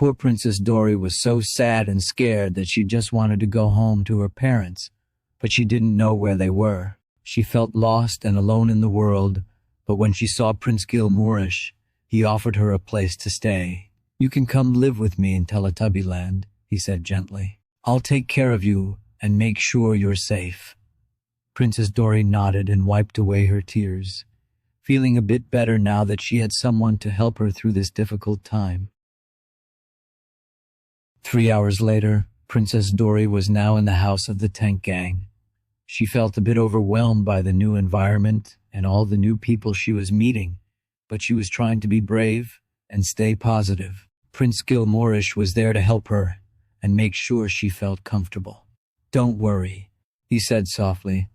Poor Princess Dory was so sad and scared that she just wanted to go home to her parents, but she didn't know where they were. She felt lost and alone in the world, but when she saw Prince Gill Moorish, he offered her a place to stay. "You can come live with me in Teletubbyland," he said gently. "I'll take care of you and make sure you're safe." Princess Dory nodded and wiped away her tears, feeling a bit better now that she had someone to help her through this difficult time. 3 hours later, Princess Dory was now in the house of the Tank Gang. She felt a bit overwhelmed by the new environment and all the new people she was meeting, but she was trying to be brave and stay positive. Prince Gill Moorish was there to help her and make sure she felt comfortable. "Don't worry," he said softly.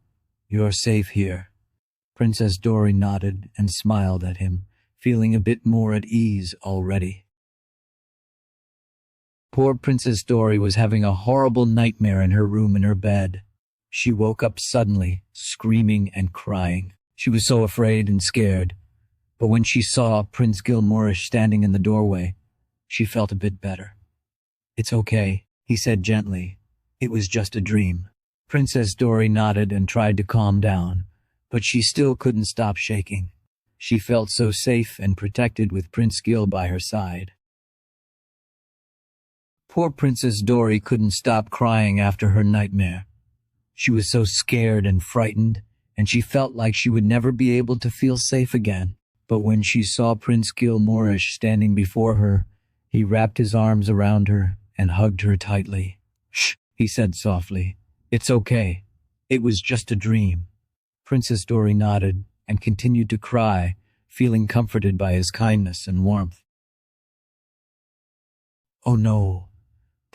"You're safe here." Princess Dory nodded and smiled at him, feeling a bit more at ease already. Poor Princess Dory was having a horrible nightmare in her room in her bed. She woke up suddenly, screaming and crying. She was so afraid and scared, but when she saw Prince Gill Moorish standing in the doorway, she felt a bit better. "It's okay," he said gently. "It was just a dream." Princess Dory nodded and tried to calm down, but she still couldn't stop shaking. She felt so safe and protected with Prince Gill by her side. Poor Princess Dory couldn't stop crying after her nightmare. She was so scared and frightened, and she felt like she would never be able to feel safe again. But when she saw Prince Gill Moorish standing before her, he wrapped his arms around her and hugged her tightly. "Shh," he said softly. "It's okay. It was just a dream." Princess Dory nodded and continued to cry, feeling comforted by his kindness and warmth. Oh no.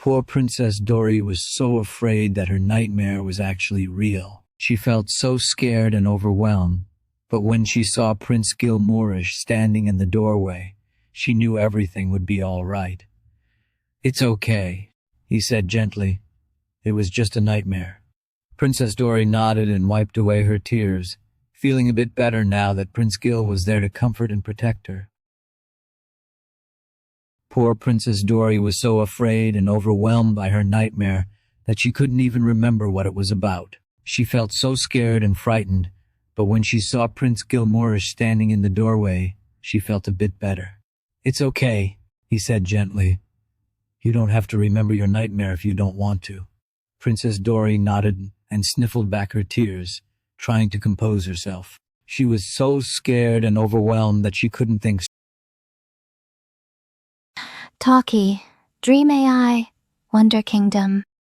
Poor Princess Dory was so afraid that her nightmare was actually real. She felt so scared and overwhelmed, but when she saw Prince Gill Moorish standing in the doorway, she knew everything would be all right. "It's okay," he said gently. "It was just a nightmare." Princess Dory nodded and wiped away her tears, feeling a bit better now that Prince Gill was there to comfort and protect her. Poor Princess Dory was so afraid and overwhelmed by her nightmare that she couldn't even remember what it was about. She felt so scared and frightened, but when she saw Prince Gill Moorish standing in the doorway, she felt a bit better. "It's okay," he said gently. "You don't have to remember your nightmare if you don't want to." Princess Dory nodded and sniffled back her tears, trying to compose herself. She was so scared and overwhelmed that she couldn't think. Talkie, Dream AI, Wonder Kingdom.